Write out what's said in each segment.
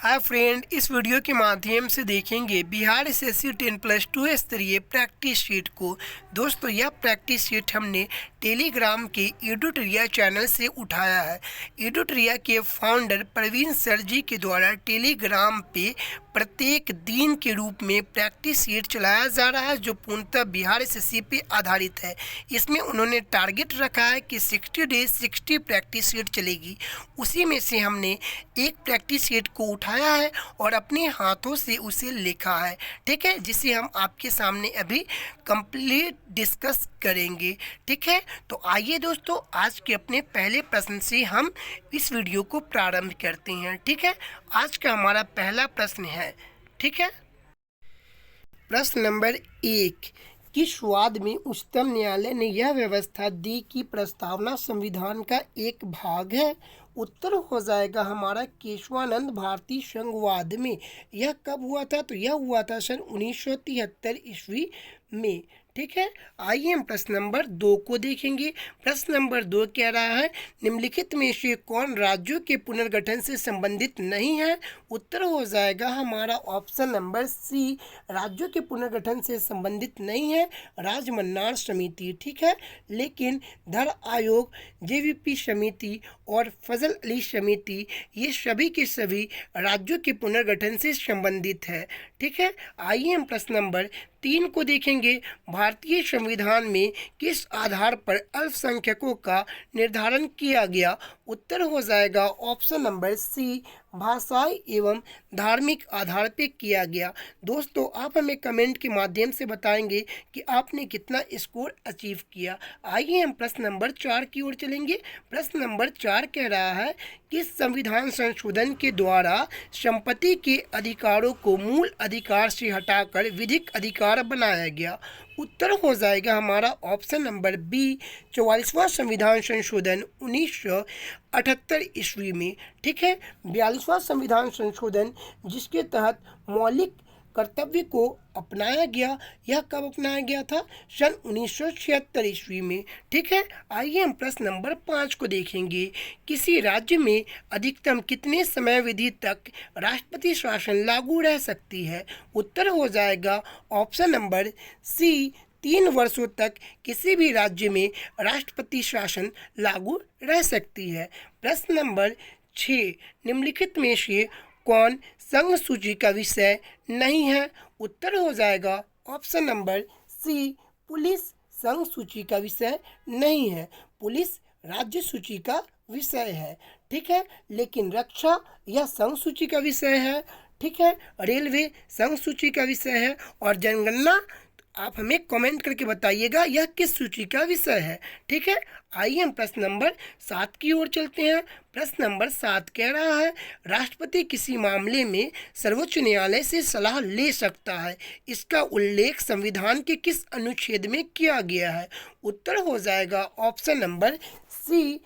Hi friend, इस video के माध्यम से देखेंगे बिहार एसएससी 10+2 स्तरीय प्रैक्टिस शीट को। दोस्तों, यह प्रैक्टिस शीट हमने टेलीग्राम के एडुटोरिया चैनल से उठाया है। एडुटोरिया के फाउंडर प्रवीण सर जी के द्वारा टेलीग्राम पे प्रत्येक दिन के रूप में प्रैक्टिस शीट चलाया जा रहा है, जो पूर्णतः बिहार एसएससी पे आधारित है। इसमें उन्होंने टारगेट रखा है कि 60 डेज 60 प्रैक्टिस शीट चलेगी। उसी में से हमने एक प्रैक्टिस शीट को उठाया है और अपने हाथों से उसे लिखा है, ठीक है, जिसे हम आपके सामने अभी कंप्लीट डिस्कस करेंगे। ठीक है, तो आइए दोस्तों, आज के अपने पहले प्रश्न से हम इस वीडियो को प्रारंभ करते हैं। ठीक है, आज का हमारा पहला प्रश्न है। ठीक है, प्रश्न नंबर 1, किस वाद में उच्चतम न्यायालय ने यह व्यवस्था दी कि प्रस्तावना संविधान का एक भाग है? उत्तर हो जाएगा हमारा केशवानंद भारती संघवाद में। यह कब हुआ था? तो यह हुआ था सन 1973 ईस्वी में। ठीक है, आइए हम प्रश्न नंबर 2 को देखेंगे। प्रश्न नंबर 2 कह रहा है, निम्नलिखित में से कौन राज्यों के पुनर्गठन से संबंधित नहीं है? उत्तर हो जाएगा हमारा ऑप्शन नंबर सी, राज्यों के पुनर्गठन से संबंधित नहीं है राजमन्नार समिति। ठीक है, लेकिन धर आयोग, जेवीपी समिति और फजल अली समिति, ये सभी के सभी राज्यों के पुनर्गठन से संबंधित है। ठीक है, आइए हम प्रश्न नंबर 3 को देखेंगे। भारतीय संविधान में किस आधार पर अल्पसंख्यकों का निर्धारण किया गया? उत्तर हो जाएगा ऑप्शन नंबर सी, भाषाई एवं धार्मिक आधार पर किया गया। दोस्तों, आप हमें कमेंट के माध्यम से बताएंगे कि आपने कितना स्कोर अचीव किया। आइए हम प्रश्न नंबर 4 की ओर चलेंगे। प्रश्न नंबर 4 कह रहा है, किस संविधान संशोधन के द्वारा संपत्ति के अधिकारों को मूल अधिकार से हटाकर विधिक अधिकार बनाया गया? उत्तर हो जाएगा हमारा ऑप्शन नंबर बी, 44वां संविधान संशोधन 1978 ईस्वी में। ठीक है, 42वां संविधान संशोधन जिसके तहत मौलिक कर्तव्य को अपनाया गया, यह कब अपनाया गया था? सन 1976 ईस्वी में। ठीक है, आइए हम प्रश्न नंबर 5 को देखेंगे। किसी राज्य में अधिकतम कितने समय विधि तक राष्ट्रपति शासन लागू रह सकती है? उत्तर हो जाएगा ऑप्शन नंबर सी, 3 वर्षों तक किसी भी राज्य में राष्ट्रपति शासन लागू रह सकती है। प्रश्न नंबर 6, निम्नलिखित में से कौन संघ सूची का विषय नहीं है? उत्तर हो जाएगा ऑप्शन नंबर सी, पुलिस संघ सूची का विषय नहीं है। पुलिस राज्य सूची का विषय है। ठीक है, लेकिन रक्षा यह संघ सूची का विषय है। ठीक है, रेलवे संघ सूची का विषय है और जनगणना आप हमें कमेंट करके बताइएगा यह किस सूची का विषय है। ठीक है, आइए हम प्रश्न नंबर 7 की ओर चलते हैं। प्रश्न नंबर 7 कह रहा है, राष्ट्रपति किसी मामले में सर्वोच्च न्यायालय से सलाह ले सकता है, इसका उल्लेख संविधान के किस अनुच्छेद में किया गया है? उत्तर हो जाएगा ऑप्शन नंबर सी,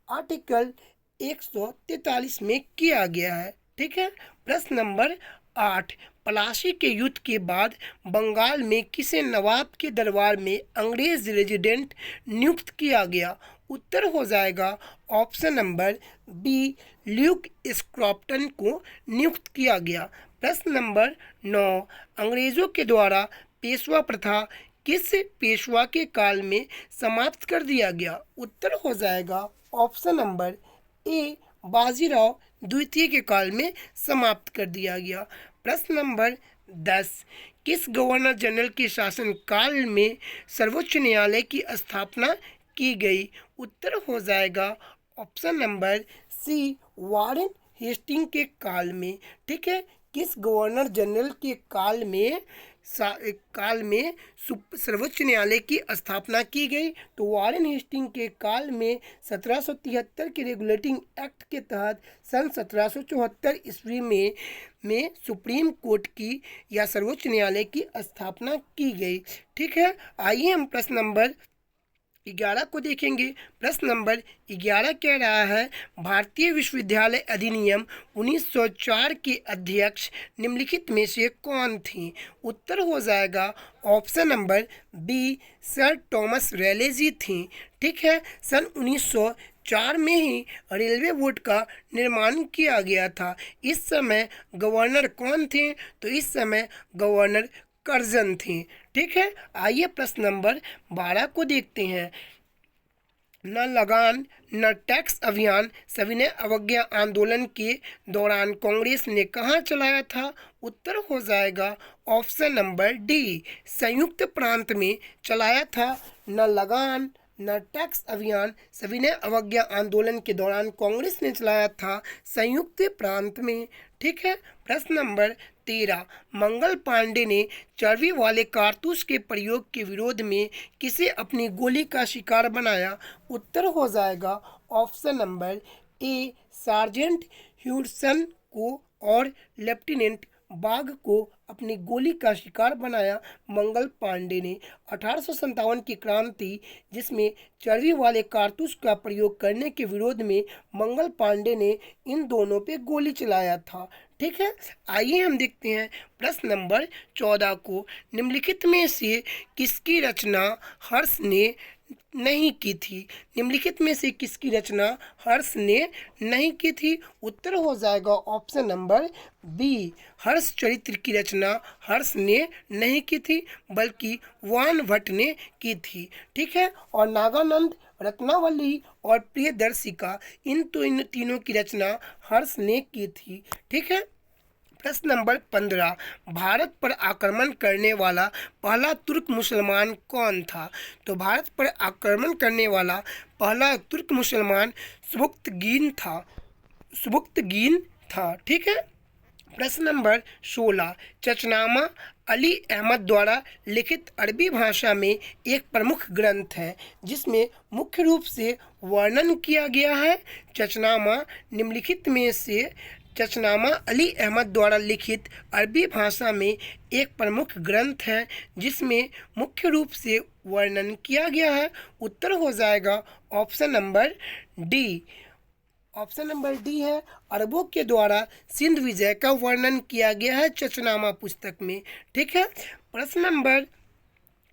आर्टिकल 143 में किया गया है। ठीक है, प्रश्न नंबर 8, पलासी के युद्ध के बाद बंगाल में किसे नवाब के दरबार में अंग्रेज रेजिडेंट नियुक्त किया गया? उत्तर हो जाएगा ऑप्शन नंबर बी, ल्यूक स्क्रॉप्टन को नियुक्त किया गया। प्रश्न नंबर 9, अंग्रेजों के द्वारा पेशवा प्रथा किस पेशवा के काल में समाप्त कर दिया गया? उत्तर हो जाएगा ऑप्शन नंबर ए, बाजीराव द्वितीय के काल में समाप्त कर दिया गया। प्रश्न नंबर 10, किस गवर्नर जनरल के शासन काल में सर्वोच्च न्यायालय की स्थापना की गई? उत्तर हो जाएगा option number C, Warren Hasting के काल में। ठीक है, किस गवर्नर जनरल के काल में सर्वोच्च न्यायालय की स्थापना की गई? तो वारेन हेस्टिंग के काल में 1773 के रेगुलेटिंग एक्ट के तहत सन 1774 ईस्वी में सुप्रीम कोर्ट की या सर्वोच्च न्यायालय की स्थापना की गई। ठीक है, आइए हम प्रश्न नंबर 11 को देखेंगे। प्रश्न नंबर 11 कह रहा है, भारतीय विश्वविद्यालय अधिनियम 1904 के अध्यक्ष निम्नलिखित में से कौन थी? उत्तर हो जाएगा option number B, sir Thomas Raleigh ji थी। ठीक है, सन 2004 में ही रेलवे बोर्ड का निर्माण किया गया था। इस समय गवर्नर कौन थे? तो इस समय गवर्नर कर्जन थे। ठीक है, आइए प्रश्न नंबर 12 को देखते हैं। न लगान न टैक्स अभियान सविनय अवज्ञा आंदोलन के दौरान कांग्रेस ने कहाँ चलाया था? उत्तर हो जाएगा ऑप्शन नंबर डी, संयुक्त प्रांत में चलाया था। न लगान न टैक्स अभियान सविनय अवज्ञा आंदोलन के दौरान कांग्रेस ने चलाया था संयुक्त प्रांत में। ठीक है, प्रश्न नंबर 13, मंगल पांडे ने चर्बी वाले कारतूस के प्रयोग के विरोध में किसे अपनी गोली का शिकार बनाया? उत्तर हो जाएगा ऑप्शन नंबर ए, सार्जेंट ह्यूडसन को और लेफ्टिनेंट बाग को अपनी गोली का शिकार बनाया मंगल पांडे ने। 1857 की क्रांति, जिसमें चर्बी वाले कारतूस का प्रयोग करने के विरोध में मंगल पांडे ने इन दोनों पे गोली चलाया था। ठीक है, आइए हम देखते हैं प्रश्न नंबर 14 को। निम्नलिखित में से किसकी रचना हर्ष ने नहीं की थी? निम्नलिखित में से किसकी रचना हर्ष ने नहीं की थी? उत्तर हो जाएगा ऑप्शन नंबर बी, हर्ष चरित्र की रचना हर्ष ने नहीं की थी, बल्कि वान भट्ट ने की थी। ठीक है, और नागानंद, रत्नावली और प्रियदर्शिका, इन तीनों की रचना हर्ष ने की थी। ठीक है, प्रश्न नंबर 15, भारत पर आक्रमण करने वाला पहला तुर्क मुसलमान कौन था? तो भारत पर आक्रमण करने वाला पहला तुर्क मुसलमान सुबुक्तगीन था। ठीक है, प्रश्न नंबर 16, चचनामा अली अहमद द्वारा लिखित अरबी भाषा में एक प्रमुख ग्रंथ है जिसमें मुख्य रूप से वर्णन किया गया है। चचनामा अली अहमद द्वारा लिखित अरबी भाषा में एक प्रमुख ग्रंथ है जिसमें मुख्य रूप से वर्णन किया गया है। उत्तर हो जाएगा option number D. Option number D है, अरबों के द्वारा सिंध विजय का वर्णन किया गया है चचनामा पुस्तक में। ठीक है, प्रश्न नंबर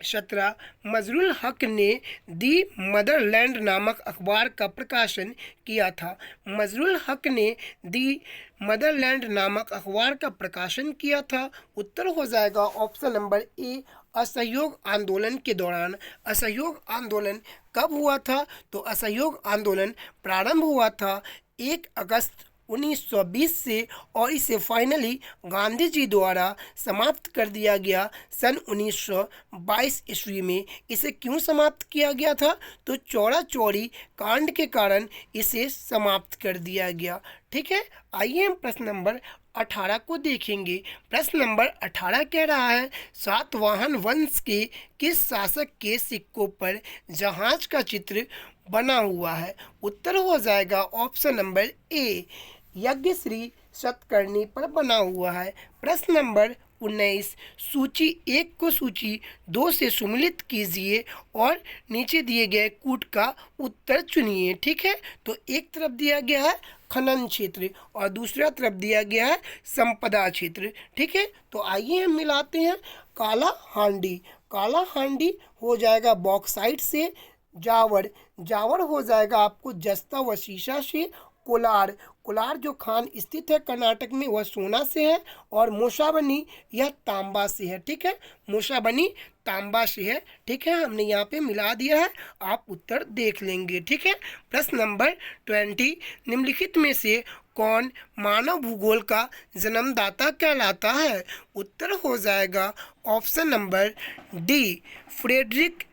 17, मजरुल हक ने दी मदरलैंड नामक अखबार का प्रकाशन किया था। मजरुल हक ने दी मदरलैंड नामक अखबार का प्रकाशन किया था। उत्तर हो जाएगा ऑप्शन नंबर ए, असहयोग आंदोलन के दौरान। असहयोग आंदोलन कब हुआ था? तो असहयोग आंदोलन प्रारंभ हुआ था 1 अगस्त 1920 से और इसे फाइनली गांधी जी द्वारा समाप्त कर दिया गया सन 1922 ईस्वी में। इसे क्यों समाप्त किया गया था? तो चौरा चौरी कांड के कारण इसे समाप्त कर दिया गया। ठीक है, आइए हम प्रश्न नंबर 18 को देखेंगे। प्रश्न नंबर 18 कह रहा है, सातवाहन वंश के किस शासक के सिक्कों पर जहाज का चित्र बना हुआ है? उत्तर हो जाएगा option number A, Yajnashri Satakarni पर बना हुआ है। प्रश्न नंबर 19, सूची 1 को सूची 2 से सम्मिलित कीजिए और नीचे दिए गए कूट का उत्तर चुनिए। ठीक है, तो एक तरफ दिया गया है खनन क्षेत्र और दूसरा तरफ दिया गया है संपदा क्षेत्र। ठीक है, तो आइए हम मिलाते हैं। काला हांडी हो जाएगा बॉक्साइट से। जावर हो जाएगा आपको जस्ता व शीशा से। कोलार जो खान स्थित है कर्नाटक में, वह सोना से है। और मोशाबनी यह तांबा से है। ठीक है, मोशाबनी तांबा से है। ठीक है, हमने यहाँ पे मिला दिया है, आप उत्तर देख लेंगे। ठीक है, प्रश्न नंबर 20, निम्नलिखित में से कौन मानव भूगोल का जन्मदाता कहलाता है? उत्तर हो जाएगा option number D, Friedrich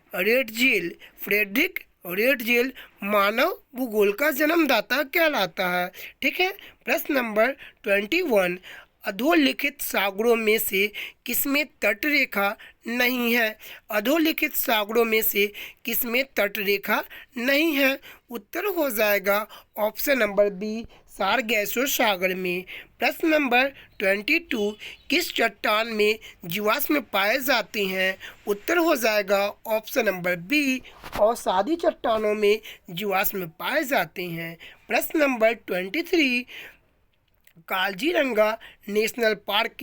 Ratzel मानव भूगोल का जन्मदाता कहलाता है। ठीक है, प्रश्न नंबर 21, अधोलिखित सागरों में से किसमें तटरेखा नहीं है? अधोलिखित सागरों में से किसमें तटरेखा नहीं है? उत्तर हो जाएगा ऑप्शन नंबर बी, सारगैसो सागर में। प्रश्न नंबर 22, किस चट्टान में जीवाश्म पाए जाते हैं? उत्तर हो जाएगा ऑप्शन नंबर बी, अवसादी चट्टानों में जीवाश्म पाए जाते हैं। प्रश्न नंबर 23, काजीरंगा नेशनल पार्क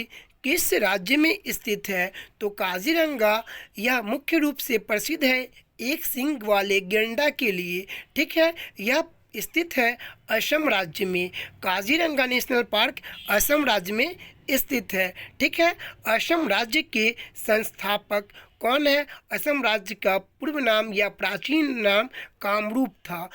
किस राज्य में स्थित है? तो काजीरंगा यह मुख्य रूप से प्रसिद्ध है एक सींग वाले गैंडा के लिए। ठीक है, यह स्थित है? असम राज्य में। काजीरंगा नेशनल पार्क असम राज्य में स्थित है। ठीक है। असम राज्य के संस्थापक कौन है? असम राज्य का पूर्व नाम या प्राचीन नाम कामरूप था।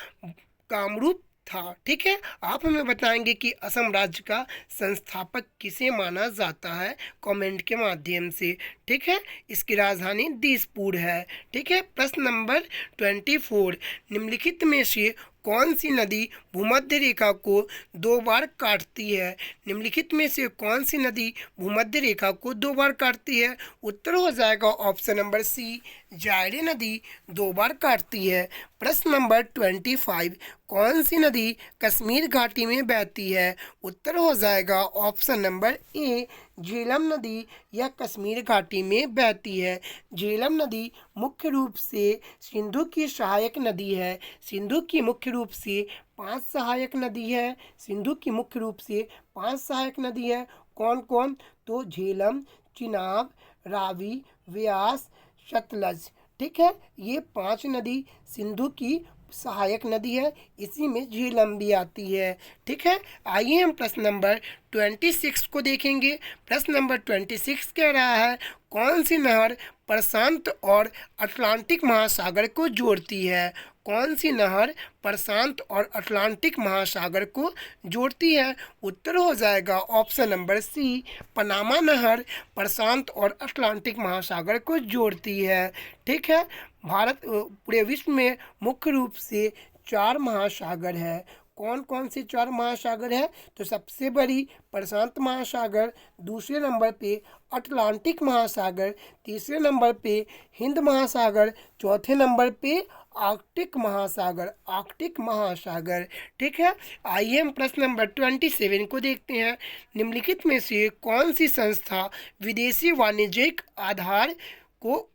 कामरूप था। ठीक है। आप हमें बताएंगे कि असम राज्य का संस्थापक किसे माना जाता है कमेंट के माध्यम से। ठीक है। इसकी राजधानी दिसपुर है। ठीक है। प्रश्न नंबर 24, निम्नलिखित में से कौन सी नदी भूमध्य रेखा को 2 बार काटती है? निम्नलिखित में से कौन सी नदी भूमध्य रेखा को 2 बार काटती है? उत्तर हो जाएगा ऑप्शन नंबर सी, जायरे नदी 2 बार काटती है। प्रश्न नंबर 25, कौन सी नदी कश्मीर घाटी में बहती है? उत्तर हो जाएगा ऑप्शन नंबर ए, झेलम नदी यह कश्मीर घाटी में बहती है। झेलम नदी मुख्य रूप से सिंधु की सहायक नदी है। सिंधु की मुख्य रूप से 5 सहायक नदी है। सिंधु की मुख्य रूप से 5 सहायक नदी है। कौन कौन? तो झेलम, चिनाब, रावी, व्यास, सतलज। ठीक है। ये 5 नदी सिंधु की सहायक नदी है। इसी में झेलम भी आती है। ठीक है। आइए हम प्रश्न नंबर 26 को देखेंगे। प्रश्न नंबर 26 कह रहा है, कौन सी नहर प्रशांत और अटलांटिक महासागर को जोड़ती है? कौन सी नहर प्रशांत और अटलांटिक महासागर को जोड़ती है? उत्तर हो जाएगा ऑप्शन नंबर सी, पनामा नहर प्रशांत और अटलांटिक महासागर को जोड़ती है। ठीक है। भारत पूरे विश्व में मुख्य रूप से 4 महासागर है। कौन कौन से 4 महासागर है? तो सबसे बड़ी प्रशांत महासागर, दूसरे नंबर पे अटलांटिक महासागर, तीसरे नंबर पे हिंद महासागर, चौथे नंबर पे आर्कटिक महासागर। आर्कटिक महासागर। ठीक है। आइए हम प्रश्न नंबर 27 को देखते हैं। निम्नलिखित में से कौन सी संस्था विदेशी वाणिज्यिक आधार को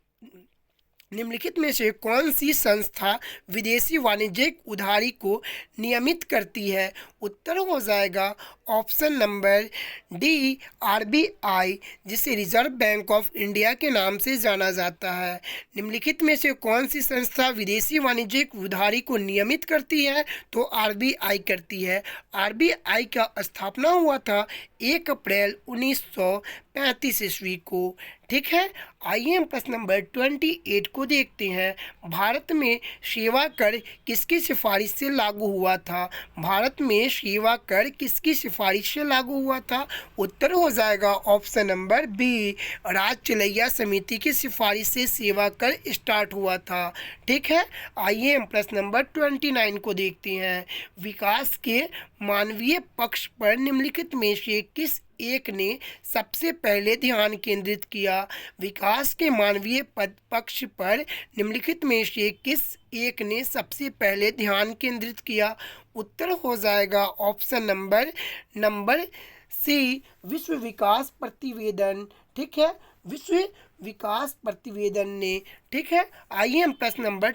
निम्नलिखित में से कौन सी संस्था विदेशी वाणिज्यिक उधारी को नियमित करती है? उत्तर हो जाएगा ऑप्शन नंबर डी, आरबीआई, जिसे रिजर्व बैंक ऑफ इंडिया के नाम से जाना जाता है। निम्नलिखित में से कौन सी संस्था विदेशी वाणिज्यिक उधारी को नियमित करती है? तो आरबीआई करती है। आरबीआई का स्थापना हुआ था 1 अप्रैल 1935 ईस्वी को। ठीक है। आइए हम प्रश्न नंबर 28 को देखते हैं। भारत में सेवा कर किसकी सिफारिश से लागू हुआ था? भारत में सेवा कर किसकी सिफारिश से लागू हुआ था? उत्तर हो जाएगा ऑप्शन नंबर बी, राज्य चलैया समिति की सिफारिश से सेवा कर स्टार्ट हुआ था। ठीक है। आइए हम प्रश्न नंबर 29 को देखते हैं। विकास के मानवीय पक्ष पर निम्नलिखित में से किस एक ने सबसे पहले ध्यान केंद्रित किया? विकास के मानवीय पक्ष पर निम्नलिखित में से किस एक ने सबसे पहले ध्यान केंद्रित किया? उत्तर हो जाएगा ऑप्शन नंबर सी, विश्व विकास प्रतिवेदन। ठीक है। विश्व विकास प्रतिवेदन ने। ठीक है। आइए हम प्रश्न नंबर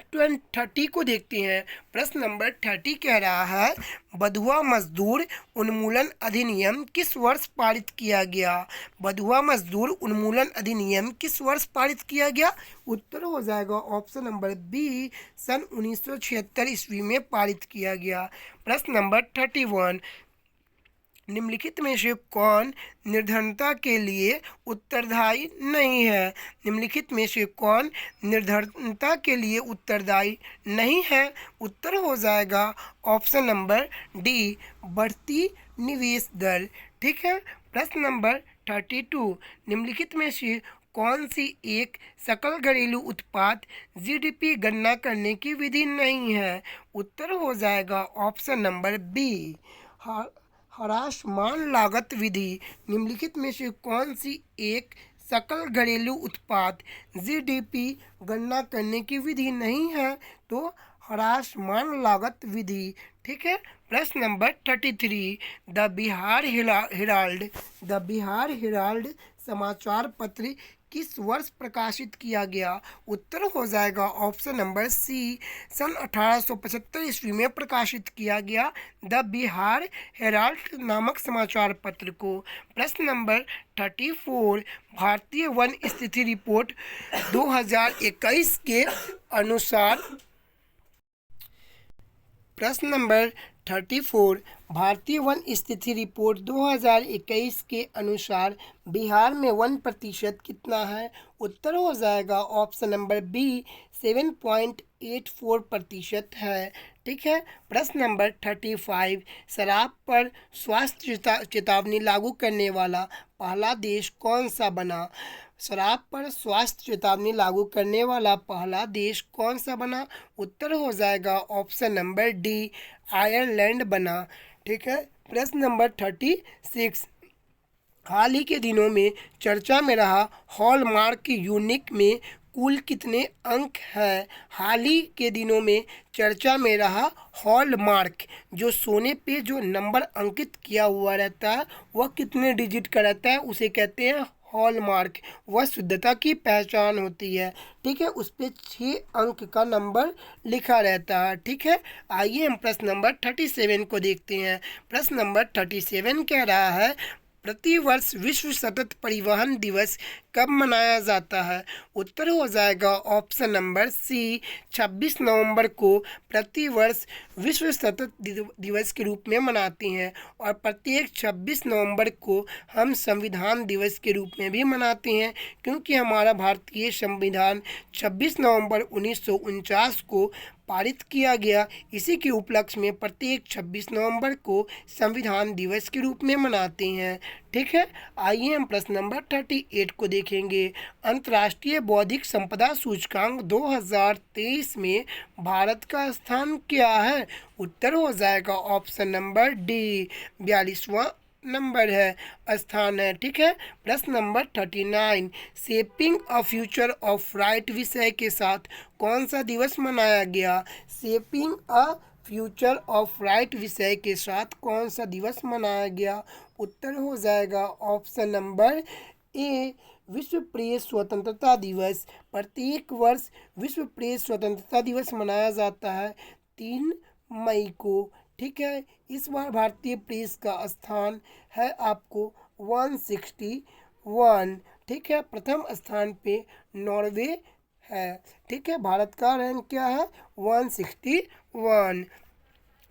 30 को देखते हैं। प्रश्न नंबर 30 कह रहा है, बधुआ मजदूर उन्मूलन अधिनियम किस वर्ष पारित किया गया? बधुआ मजदूर उन्मूलन अधिनियम किस वर्ष पारित किया गया? उत्तर हो जाएगा ऑप्शन नंबर बी, सन 1976 ईस्वी में पारित किया गया। प्रश्न नंबर 31, निम्नलिखित में से कौन निर्धनता के लिए उत्तरदायी नहीं है? निम्नलिखित में से कौन निर्धनता के लिए उत्तरदायी नहीं है? उत्तर हो जाएगा ऑप्शन नंबर डी, बढ़ती निवेश दर। ठीक है। प्रश्न नंबर 32, निम्नलिखित में से कौन सी एक सकल घरेलू उत्पाद जीडीपी गणना करने की विधि नहीं है? उत्तर हो जाएगा ऑप्शन नंबर बी, ह्रासमान लागत विधि। निम्नलिखित में से कौन सी एक सकल घरेलू उत्पाद जीडीपी गणना करने की विधि नहीं है? तो ह्रासमान लागत विधि। ठीक है। प्रश्न नंबर 33, द बिहार हिराल्ड समाचार पत्र किस वर्ष प्रकाशित किया गया? उत्तर हो जाएगा ऑप्शन नंबर सी, सन 1875 ईस्वी में प्रकाशित किया गया द बिहार हेराल्ड नामक समाचार पत्र को। प्रश्न नंबर 34, भारतीय वन स्थिति रिपोर्ट 2021 के अनुसार प्रश्न नंबर 34, भारतीय वन स्थिति रिपोर्ट 2021 के अनुसार बिहार में 1% कितना है? उत्तर हो जाएगा ऑप्शन नंबर बी 7.84% है। ठीक है। प्रश्न नंबर 35, शराब पर स्वास्थ्य चेतावनी लागू करने वाला पहला देश कौन सा बना? शराब पर स्वास्थ्य चेतावनी लागू करने वाला पहला देश कौन सा बना? उत्तर हो जाएगा ऑप्शन नंबर डी आयरलैंड बना। ठीक है। प्रश्न नंबर 36, हाल ही के दिनों में चर्चा में रहा हॉलमार्क यूनिक में कुल कितने अंक हैं? हाल ही के दिनों में चर्चा में रहा हॉलमार्क, जो सोने पे जो नंबर अंकित किया हुआ रहता है वह कितने डिजिट का रहता है, उसे कहते हैं हॉलमार्क। वह शुद्धता की पहचान होती है। ठीक है। उस पर 6 अंक का नंबर लिखा रहता है। ठीक है। आइए हम प्रश्न नंबर 37 को देखते हैं। प्रश्न नंबर 37 कह रहा है, प्रतिवर्ष विश्व सतत परिवहन दिवस कब मनाया जाता है? उत्तर हो जाएगा ऑप्शन नंबर सी 26 नवंबर को प्रतिवर्ष विश्व सतत दिवस के रूप में मनाते हैं, और प्रत्येक 26 नवंबर को हम संविधान दिवस के रूप में भी मनाते हैं, क्योंकि हमारा भारतीय संविधान 26 नवंबर 1949 को पारित किया गया। इसी के उपलक्ष्य में प्रत्येक 26 नवंबर को संविधान दिवस के रूप में मनाते हैं। ठीक है। आइए हम प्रश्न नंबर 38 को देखेंगे। अंतर्राष्ट्रीय बौद्धिक संपदा सूचकांक 2023 में भारत का स्थान क्या है? उत्तर हो जाएगा ऑप्शन नंबर डी 42वां नंबर है, स्थान है। ठीक है। प्रश्न number 39, shaping a future of right विषय के साथ कौन सा दिवस मनाया गया? Shaping a future of right विषय के साथ कौन सा दिवस मनाया गया? उत्तर हो जाएगा ऑप्शन नंबर ए विश्व प्रेस स्वतंत्रता दिवस। प्रत्येक वर्ष विश्व प्रेस स्वतंत्रता दिवस मनाया जाता है 3 मई को। ठीक है। इस बार भारतीय प्रेस का स्थान है आपको 161। ठीक है। प्रथम स्थान पे नॉर्वे है। ठीक है। भारत का रैंक क्या है? 161।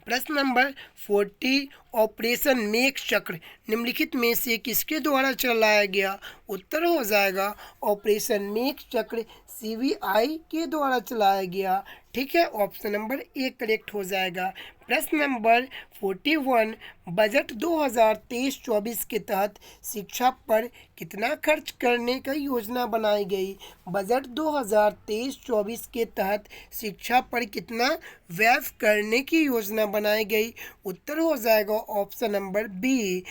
प्रश्न नंबर 40, ऑपरेशन मेघ चक्र निम्नलिखित में से किसके द्वारा चलाया गया? उत्तर हो जाएगा ऑपरेशन मेघ चक्र सीबीआई के द्वारा चलाया गया। ठीक है। ऑप्शन नंबर ए करेक्ट हो जाएगा। प्रश्न नंबर 41, बजट 2023-24 के तहत शिक्षा पर कितना खर्च करने की योजना बनाई गई? बजट 2023-24 के तहत शिक्षा पर कितना व्यय करने की योजना बनाई गई? उत्तर हो जाएगा option number B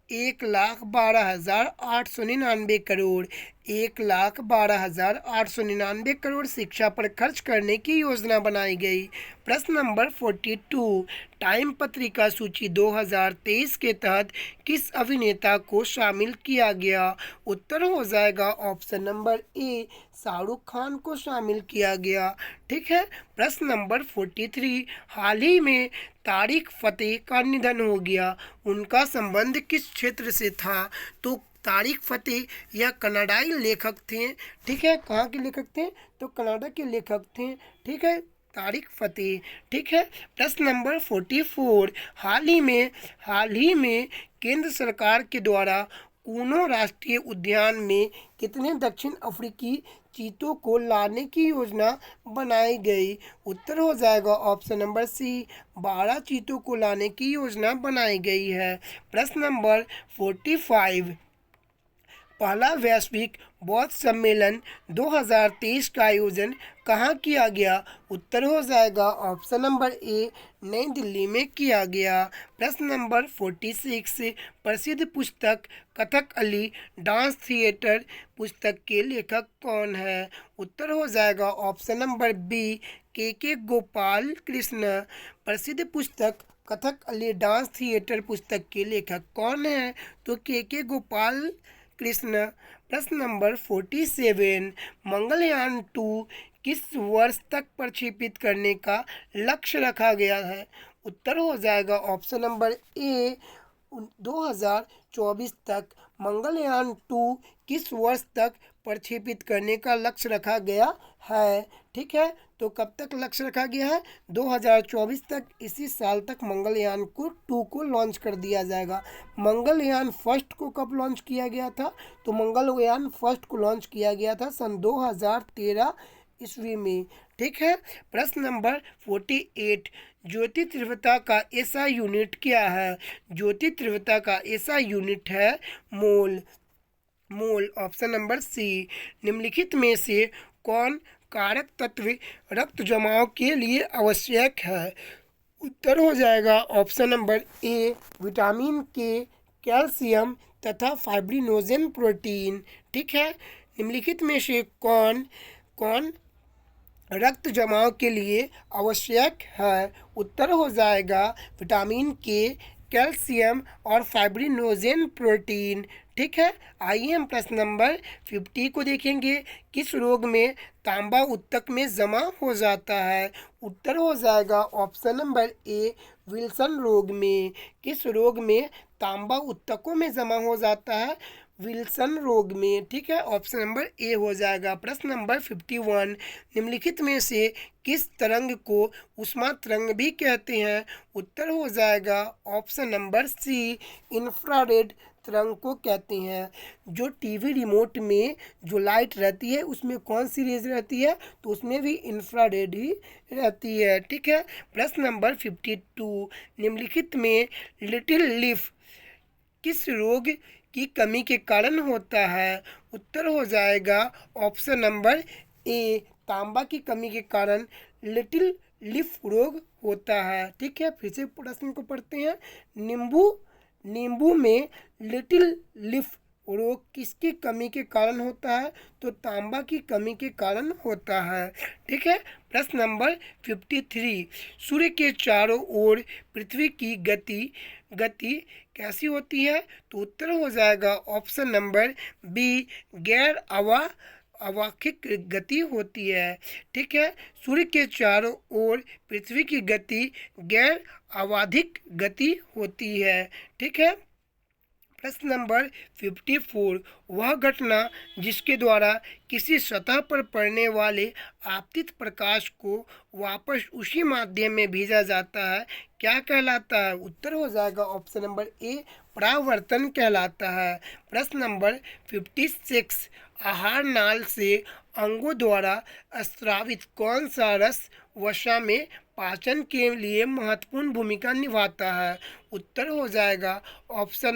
1,12,899 crore. 1,12,899 crore शिक्षा पर खर्च करने की योजना बनाई गई। प्रश्न नंबर 42, टाइम पत्रिका सूची 2023 के तहत किस अभिनेता को शामिल किया गया? उत्तर हो जाएगा option number A Shahrukh Khan को शामिल किया गया। ठीक है। प्रश्न नंबर 43, हाल ही में तारिक फतेह का निधन हो गया, उनका संबंध किस क्षेत्र से था? तो तारिक फतेह यह कनाडाई लेखक थे। ठीक है। कहाँ के लेखक थे? तो कनाडा के लेखक थे। ठीक है। तारिक फतेह। ठीक है। प्रश्न नंबर 44, हाल ही में केंद्र सरकार के द्वारा कूनो राष्ट्रीय उद्यान में कितने दक्षिण अफ्रीकी चीतों को लाने की योजना बनाई गई? उत्तर हो जाएगा ऑप्शन नंबर सी 12 चीतों को लाने की योजना बनाई गई है। प्रश्न नंबर 45, पहला वैश्विक बौद्ध सम्मेलन 2023 का आयोजन कहाँ किया गया? उत्तर हो जाएगा ऑप्शन नंबर ए नई दिल्ली में किया गया। प्रश्न नंबर 46, प्रसिद्ध पुस्तक कथकली डांस थिएटर पुस्तक के लेखक कौन है? उत्तर हो जाएगा ऑप्शन नंबर बी के गोपाल कृष्ण। प्रसिद्ध पुस्तक कथकली डांस थिएटर पुस्तक के लेखक कौन है? तो के गोपाल कृष्ण। प्रश्न नंबर 47, मंगलयान 2 किस वर्ष तक प्रक्षेपित करने का लक्ष्य रखा गया है? उत्तर हो जाएगा ऑप्शन नंबर ए 2024 तक मंगलयान 2 किस वर्ष तक प्रक्षेपित करने का लक्ष्य रखा गया है। ठीक है, तो कब तक लक्ष्य रखा गया है? 2024 तक, इसी साल तक मंगलयान को 2 को लॉन्च कर दिया जाएगा। मंगलयान फर्स्ट को कब लॉन्च किया गया था? तो मंगलयान फर्स्ट को लॉन्च किया गया था सन 2013 ईस्वी में। ठीक है, प्रश्न नंबर 48, ज्योति तीव्रता का एसआई यूनिट क्या है? ज्योति तीव्रता का एसआई यूनिट है मोल। मोल, ऑप्शन नंबर सी। निम्नलिखित में से कौन कारक तत्व रक्त जमाव के लिए आवश्यक है? उत्तर हो जाएगा ऑप्शन नंबर ए, विटामिन के, कैल्शियम तथा फाइब्रिनोजन प्रोटीन। ठीक है, निम्नलिखित में से कौन कौन रक्त जमाव के लिए आवश्यक है? उत्तर हो जाएगा विटामिन के, कैल्शियम और फाइब्रिनोजन प्रोटीन। ठीक है, आइए हम प्रश्न नंबर 50 को देखेंगे। किस रोग में तांबा ऊतक में जमा हो जाता है? उत्तर हो जाएगा ऑप्शन नंबर ए, विल्सन रोग में। किस रोग में तांबा ऊतकों में जमा हो जाता है? विल्सन रोग में। ठीक है, ऑप्शन नंबर ए हो जाएगा। प्रश्न नंबर 51, निम्नलिखित में से किस तरंग को ऊष्मा तरंग भी कहते हैं? उत्तर हो जाएगा ऑप्शन नंबर सी, इंफ्रारेड तरंग को कहते हैं। जो टीवी रिमोट में जो लाइट रहती है उसमें कौन सी रेज रहती है? तो उसमें भी इंफ्रारेड ही रहती है। ठीक है, प्रश्न नंबर 52, निम्नलिखित में लिटिल लीफ किस रोग की कमी के कारण होता है? उत्तर हो जाएगा ऑप्शन नंबर ए, तांबा की कमी के कारण लिटिल लीफ रोग होता है। ठीक है, फिर से प्रश्न को पढ़ते हैं। नींबू में लिटिल लीफ रोग किसकी कमी के कारण होता है? तो तांबा की कमी के कारण होता है। ठीक है, प्रश्न नंबर 53, सूर्य के चारों ओर पृथ्वी की गति कैसी होती है? तो उत्तर हो जाएगा ऑप्शन नंबर बी, गैर अवाक्षिक गति होती है। ठीक है, सूर्य के चारों ओर पृथ्वी की गति गैर अवाधिक गति होती है। ठीक है, प्रश्न नंबर 54, वह घटना जिसके द्वारा किसी सतह पर पड़ने वाले आपतित प्रकाश को वापस उसी माध्यम में भेजा जाता है क्या कहलाता है? उत्तर हो जाएगा ऑप्शन नंबर ए, परावर्तन कहलाता है। प्रश्न नंबर 56, आहार नाल से अंगों द्वारा स्रावित कौन सा रस वसा में पाचन के लिए महत्वपूर्ण भूमिका निभाता है? उत्तर हो जाएगा ऑप्शन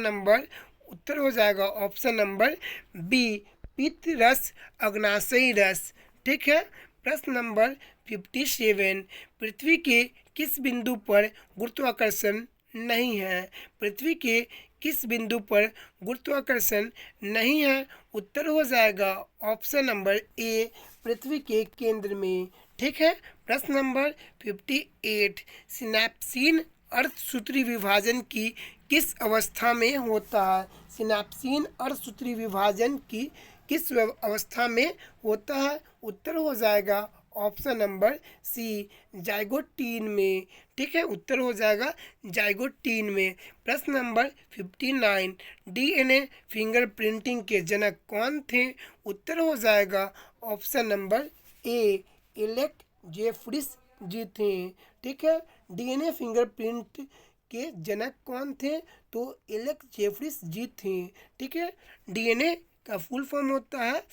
नंबर बी, पित्त रस, अग्नाशयी रस। ठीक है, प्रश्न नंबर 57, पृथ्वी के किस बिंदु पर गुरुत्वाकर्षण नहीं है? पृथ्वी के किस बिंदु पर गुरुत्वाकर्षण नहीं है? उत्तर हो जाएगा ऑप्शन नंबर ए, पृथ्वी के केंद्र में। ठीक है, प्रश्न नंबर 58, सिनैप्सीन अर्धसूत्री विभाजन की किस अवस्था में होता है? सिनैप्सीन अर्धसूत्री विभाजन की किस अवस्था में होता है? उत्तर हो जाएगा ऑप्शन नंबर सी, जाइगोटीन में। ठीक है, उत्तर हो जाएगा जाइगोटीन में। प्रश्न नंबर 59, डीएनए फिंगरप्रिंटिंग के जनक कौन थे? उत्तर हो जाएगा ऑप्शन नंबर ए, एलेक जेफरिस जी थे। ठीक है, डीएनए फिंगरप्रिंट के जनक कौन थे? तो एलेक जेफरिस जी थे। ठीक है, डीएनए का फुल फॉर्म होता है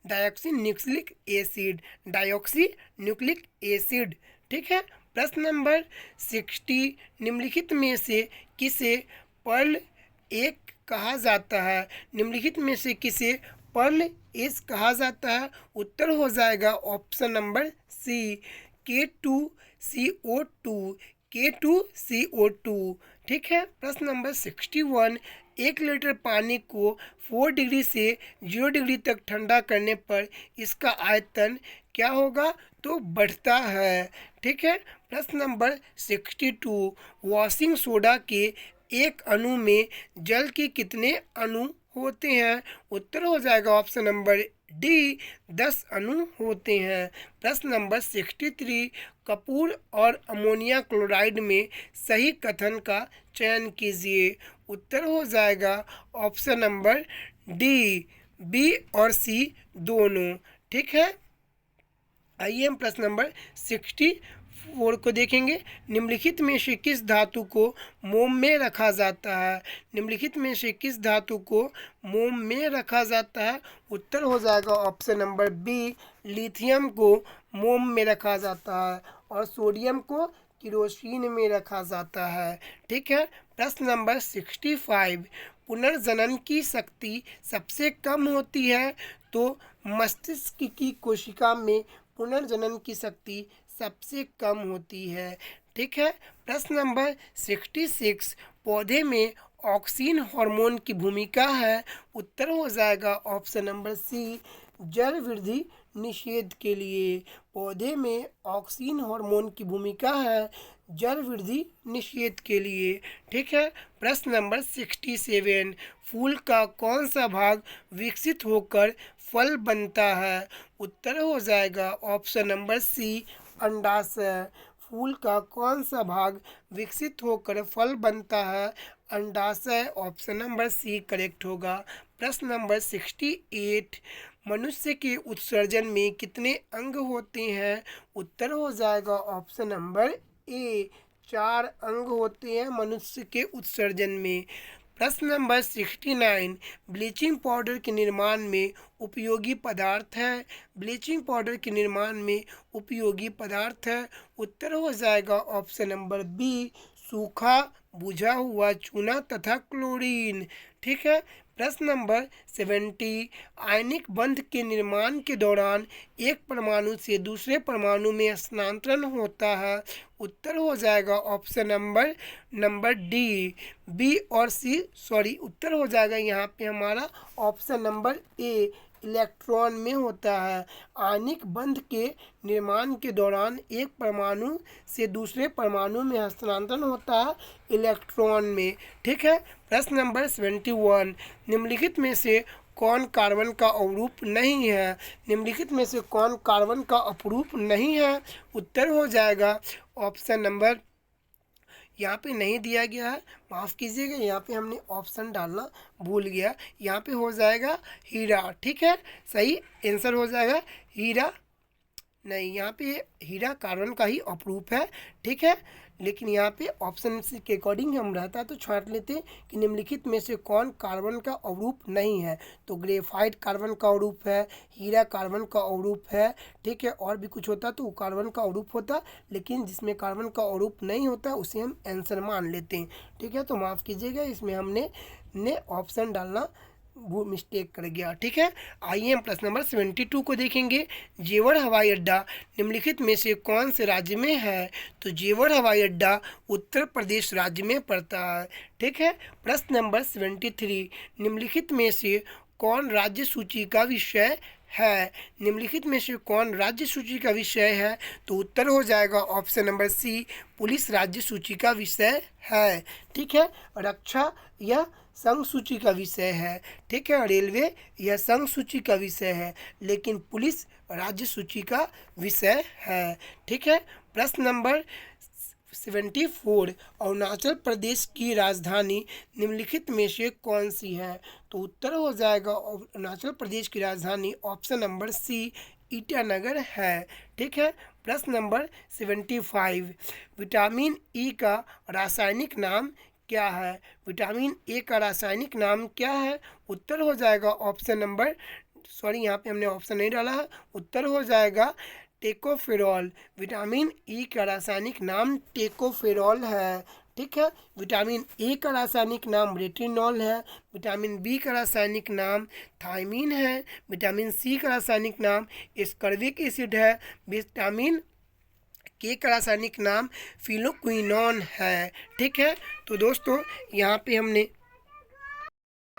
डायऑक्सी न्यूक्लिक एसिड। ठीक है, प्रश्न नंबर 60, निम्नलिखित में से किसे पर्ल एक कहा जाता है? निम्नलिखित में से किसे पर्ल एस कहा जाता है? उत्तर हो जाएगा ऑप्शन नंबर सी, K2CO2। ठीक है, प्रश्न नंबर 61, 1 लीटर पानी को 4 डिग्री से 0 डिग्री तक ठंडा करने पर इसका आयतन क्या होगा? तो बढ़ता है। ठीक है, प्रश्न नंबर 62, वॉशिंग सोडा के एक अणु में जल के कितने अणु होते हैं? उत्तर हो जाएगा ऑप्शन नंबर डी 10 अणु होते हैं। प्रश्न नंबर 63, कपूर और अमोनिया क्लोराइड में सही कथन का चयन कीजिए। उत्तर हो जाएगा ऑप्शन नंबर डी बी और सी दोनों। ठीक है, आइए हम प्रश्न नंबर 64 को देखेंगे। निम्नलिखित में से किस धातु को मोम में रखा जाता है? निम्नलिखित में से किस धातु को मोम में रखा जाता है? उत्तर हो जाएगा ऑप्शन नंबर बी, लिथियम को मोम में रखा जाता है और सोडियम को किरोसिन में रखा जाता है। ठीक है, प्रश्न नंबर 65, पुनर्जनन की शक्ति सबसे कम होती है तो मस्तिष्क की कोशिका में पुनर्जनन की शक्ति सबसे कम होती है। ठीक है, प्रश्न नंबर 66, पौधे में ऑक्सीन हार्मोन की भूमिका है। उत्तर हो जाएगा ऑप्शन नंबर सी, जड़ वृद्धि निषेध के लिए। पौधे में ऑक्सीन हार्मोन की भूमिका है जड़ वृद्धि निषेध के लिए। ठीक है, प्रश्न नंबर 67, फूल का कौन सा भाग विकसित होकर फल बनता है? उत्तर हो जाएगा ऑप्शन नंबर सी, अंडाशय। फूल का कौन सा भाग विकसित होकर फल बनता है? अंडाशय। ऑप्शन नंबर सी करेक्ट होगा। प्रश्न नंबर 68, मनुष्य के उत्सर्जन में कितने अंग होते हैं? उत्तर हो जाएगा ऑप्शन नंबर ए, 4 अंग होते हैं मनुष्य के उत्सर्जन में। प्रश्न नंबर 69, ब्लीचिंग पाउडर के निर्माण में उपयोगी पदार्थ है। ब्लीचिंग पाउडर के निर्माण में उपयोगी पदार्थ है। उत्तर हो जाएगा ऑप्शन नंबर बी, सूखा बुझा हुआ चूना तथा क्लोरीन। ठीक है, प्रश्न नंबर 70, आयनिक बंध के निर्माण के दौरान एक परमाणु से दूसरे परमाणु में स्थानांतरण होता है। उत्तर हो जाएगा ऑप्शन नंबर डी, बी और सी, उत्तर हो जाएगा यहाँ पे हमारा ऑप्शन नंबर ए, इलेक्ट्रॉन में होता है। आणिक बंध के निर्माण के दौरान एक परमाणु से दूसरे परमाणु में हस्तांतरण होता है इलेक्ट्रॉन में। ठीक है, प्रश्न नंबर 71, निम्नलिखित में से कौन कार्बन का अवरूप नहीं है? निम्नलिखित में से कौन कार्बन का अपरूप नहीं है? उत्तर हो जाएगा ऑप्शन नंबर, यहाँ पे नहीं दिया गया है, माफ़ कीजिएगा, यहाँ पे हमने ऑप्शन डालना भूल गया। यहाँ पे हो जाएगा हीरा। ठीक है, सही आंसर हो जाएगा हीरा। नहीं, यहाँ पे हीरा कार्बन का ही अपरूप है। ठीक है, लेकिन यहाँ पे ऑप्शन के अकॉर्डिंग हम रहता तो छांट लेते कि निम्नलिखित में से कौन कार्बन का अवरूप नहीं है। तो ग्रेफाइट कार्बन का अवरूप है, हीरा कार्बन का अवरूप है। ठीक है, और भी कुछ होता तो वो कार्बन का अवरूप होता, लेकिन जिसमें कार्बन का अवरूप नहीं होता उसे हम आंसर मान लेते हैं। ठीक है, तो माफ़ कीजिएगा, इसमें हमने ऑप्शन डालना वो मिस्टेक कर गया। ठीक है, आइए हम प्रश्न नंबर 72 को देखेंगे। जेवर हवाई अड्डा निम्नलिखित में से कौन से राज्य में है? तो जेवर हवाई अड्डा उत्तर प्रदेश राज्य में पड़ता है। ठीक है, प्रश्न नंबर 73, निम्नलिखित में से कौन राज्य सूची का विषय है? निम्नलिखित में से कौन राज्य सूची का विषय है? तो उत्तर हो जाएगा ऑप्शन नंबर सी, पुलिस राज्य सूची का विषय है। ठीक है, रक्षा यह संघ सूची का विषय है। ठीक है, रेलवे यह संघ सूची का विषय है, लेकिन पुलिस राज्य सूची का विषय है। ठीक है, प्रश्न नंबर 74, अरुणाचल प्रदेश की राजधानी निम्नलिखित में से कौन सी है? तो उत्तर हो जाएगा अरुणाचल प्रदेश की राजधानी ऑप्शन नंबर सी, ईटानगर है। ठीक है, प्रश्न नंबर 75, विटामिन ई का रासायनिक नाम क्या है? विटामिन ए का रासायनिक नाम क्या है? उत्तर हो जाएगा ऑप्शन नंबर, यहाँ पे हमने ऑप्शन नहीं डाला है, उत्तर हो जाएगा टेकोफेरॉल। विटामिन ई का रासायनिक नाम टेकोफेरॉल है। ठीक है, विटामिन ए का रासायनिक नाम रेटिनॉल है। विटामिन बी का रासायनिक नाम थायमीन है। विटामिन सी का रासायनिक नाम एस्कॉर्बिक एसिड है। विटामिन के का रासायनिक नाम फिलोक्विनोन है। ठीक है, तो दोस्तों यहाँ पे हमने